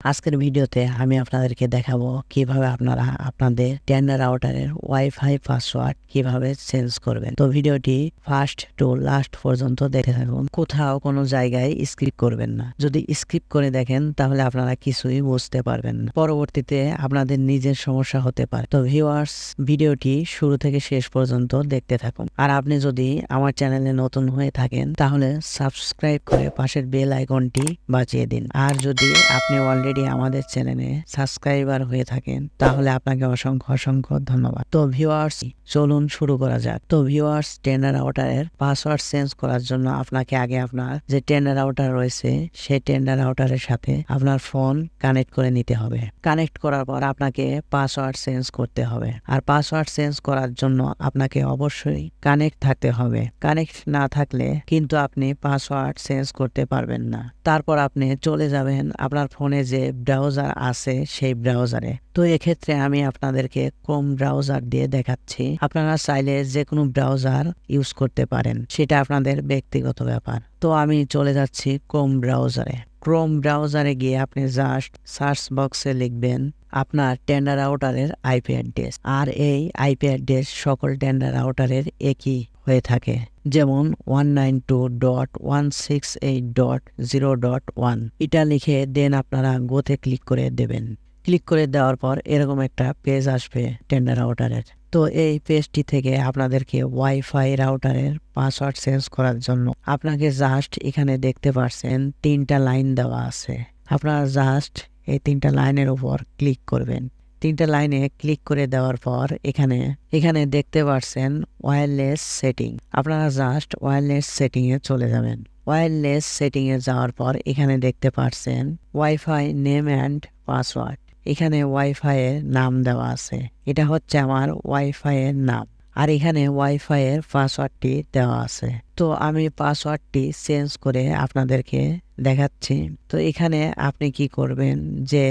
আজকের ভিডিওতে আমি আপনাদেরকে দেখাবো কিভাবে আপনারা আপনাদের টেন্ডা রাউটারের ওয়াইফাই পাসওয়ার্ড কিভাবে চেঞ্জ করবেন। তো ভিডিওটি ফার্স্ট টু লাস্ট পর্যন্ত দেখতে থাকুন। কোথাও কোনো জায়গায় স্কিপ করবেন না। যদি স্কিপ করে দেখেন তাহলে আপনারা কিছুই বুঝতে পারবেন না, পরবর্তীতে আপনাদের নিজের সমস্যা হতে পারে। তো ভিউয়ার্স, ভিডিওটি শুরু থেকে শেষ পর্যন্ত দেখতে থাকুন। আর আপনি যদি আমার চ্যানেলে নতুন হয়ে থাকেন তাহলে সাবস্ক্রাইব করে পাশের বেল আইকনটি বাজিয়ে দিন। আর যদি আপনি অলরেডি আমাদের চ্যানেলে সাবস্ক্রাইবার হয়ে থাকেন তাহলে আপনাকে অসংখ্য অসংখ্য ধন্যবাদ। তো ভিউয়ার্স, চলুন শুরু করা যাক। তো ভিউয়ার্স, টেন্ডা রাউটারের পাসওয়ার্ড চেঞ্জ করার জন্য আপনাকে আগে আপনার যে টেন্ডা রাউটার রয়েছে সেই টেন্ডা রাউটারের সাথে আপনার ফোন কানেক্ট করে নিতে হবে। কানেক্ট করার পর আপনাকে পাসওয়ার্ড চেঞ্জ করতে হবে। আর পাসওয়ার্ড চেঞ্জ করার জন্য আপনাকে অবশ্যই কানেক্ট থাকতে হবে। কানেক্ট না থাকলে কিন্তু আপনি পাসওয়ার্ড চেঞ্জ করতে পারবেন না। তারপর আপনি চলে যাবেন আপনার ফোনে যে ব্রাউজার আছে সেই ব্রাউজারে। তো এক্ষেত্রে আমি আপনাদেরকে ক্রোম ব্রাউজার দিয়ে দেখাচ্ছি। আপনারা চাইলে যে কোনো ব্রাউজার ইউজ করতে পারেন, সেটা আপনাদের ব্যক্তিগত ব্যাপার। তো আমি চলে যাচ্ছি ক্রোম ব্রাউজারে। ক্রোম ব্রাউজারে গিয়ে আপনি জাস্ট সার্চ বক্সে লিখবেন আপনার টেন্ডা রাউটারের আইপি অ্যাড্রেস। আর এই আইপি অ্যাড্রেস সকল টেন্ডা রাউটারের একই হয়ে থাকে, যেমন 192.168.0.1। এটা লিখে দেন আপনারা গোতে ক্লিক করে দেবেন। ক্লিক করে দেওয়ার পর এরকম একটা পেজ আসবে টেন্ডা রাউটারের। তো এই পেজটি থেকে আপনাদেরকে ওয়াইফাই রাউটারের পাসওয়ার্ড চেঞ্জ করার জন্য আপনাকে জাস্ট এখানে দেখতে পাচ্ছেন 3টা লাইন দেওয়া আছে। আপনারা জাস্ট এই 3টা লাইনের উপর ক্লিক করবেন। 3টা লাইনে ক্লিক করে দেওয়ার পর এখানে দেখতে পাচ্ছেন ওয়্যারলেস সেটিং। আপনারা জাস্ট ওয়্যারলেস সেটিং এ চলে যাবেন। ওয়্যারলেস সেটিং এ যাওয়ার পর এখানে দেখতে পাচ্ছেন ওয়াইফাই নেম অ্যান্ড পাসওয়ার্ড। এখানে ওয়াইফাই এর নাম দেওয়া আছে, এটা হচ্ছে আমার ওয়াইফাই এর নাম। আর এখানে ওয়াইফাই এর পাসওয়ার্ডটি দেওয়া আছে। তো আমি পাসওয়ার্ডটি চেঞ্জ করে আপনাদেরকে দেখাচ্ছি। তো এখানে আপনি কি করবেন, যে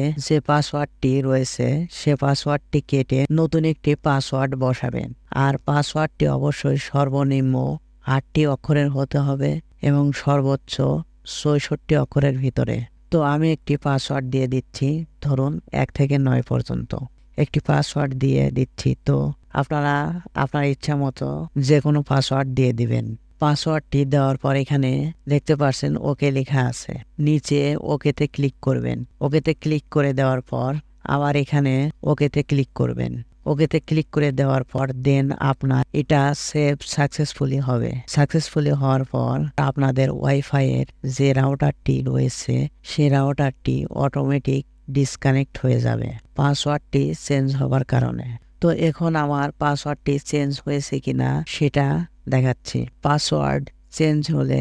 পাসওয়ার্ডটি রয়েছে সে পাসওয়ার্ডটি কেটে নতুন একটি পাসওয়ার্ড বসাবেন। আর পাসওয়ার্ডটি অবশ্যই সর্বনিম্ন 8টি অক্ষরের হতে হবে এবং সর্বোচ্চ 66 অক্ষরের ভিতরে। তো আমি একটি পাসওয়ার্ড দিয়ে দিচ্ছি, ধরুন 1 থেকে 9 পর্যন্ত একটি পাসওয়ার্ড দিয়ে দিচ্ছি। তো আপনারা আপনার ইচ্ছা মতো যে কোনো পাসওয়ার্ড দিয়ে দিবেন। পাসওয়ার্ডটি দেওয়ার পর এখানে দেখতে পাচ্ছেন ওকে লেখা আছে, নিচে ওকেতে ক্লিক করবেন। ওকেতে ক্লিক করে দেওয়ার পর আবার এখানে ওকেতে ক্লিক করবেন। ওকেতে ক্লিক করে দেওয়ার পর দেন আপনার এটা সেভ সাকসেসফুলি হবে। সাকসেসফুলি হওয়ার পর আপনাদের ওয়াইফাই এর যে রাউটারটি রয়েছে সেই রাউটারটি অটোমেটিক ডিসকানেক্ট হয়ে যাবে পাসওয়ার্ডটি চেঞ্জ হবার কারণে। তো এখন আমার পাসওয়ার্ডটি চেঞ্জ হয়েছে কিনা সেটা দেখাচ্ছি। পাসওয়ার্ড চেঞ্জ হলে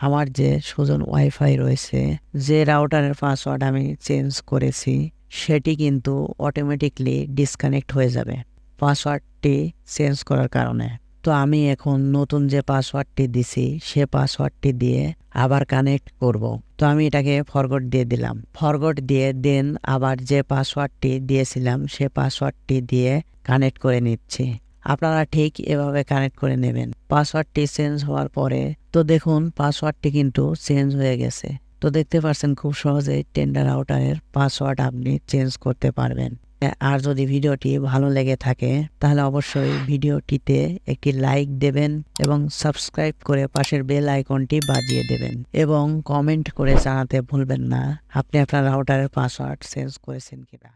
আমার যে সুজন ওয়াইফাই রয়েছে, যে রাউটারের পাসওয়ার্ড আমি চেঞ্জ করেছি, সেটি কিন্তু অটোমেটিকলি ডিসকানেক্ট হয়ে যাবে পাসওয়ার্ডটি চেঞ্জ করার কারণে। তো আমি এখন নতুন যে পাসওয়ার্ডটি দিছি সে পাসওয়ার্ডটি দিয়ে আবার কানেক্ট করব। তো আমি এটাকে ফরগট দিয়ে দিলাম। ফরগট দিয়ে দেন আবার যে পাসওয়ার্ডটি দিয়েছিলাম সে পাসওয়ার্ডটি দিয়ে কানেক্ট করে নিচ্ছি। আপনারা ঠিক এভাবে কানেক্ট করে নেবেন। পাসওয়ার্ডটি চেঞ্জ হওয়ার পরে তো দেখুন পাসওয়ার্ডটি কিন্তু চেঞ্জ হয়ে গেছে। তো দেখতে পাচ্ছেন খুব সহজেই টেন্ডা রাউটারের পাসওয়ার্ড আপনি চেঞ্জ করতে পারবেন। আর যদি ভিডিওটি ভালো লেগে থাকে তাহলে অবশ্যই ভিডিওটিতে একটি লাইক দেবেন এবং সাবস্ক্রাইব করে পাশের বেল আইকনটি বাজিয়ে দেবেন এবং কমেন্ট করে জানাতে ভুলবেন না আপনি আপনার রাউটারের পাসওয়ার্ড চেঞ্জ করেছেন কিনা।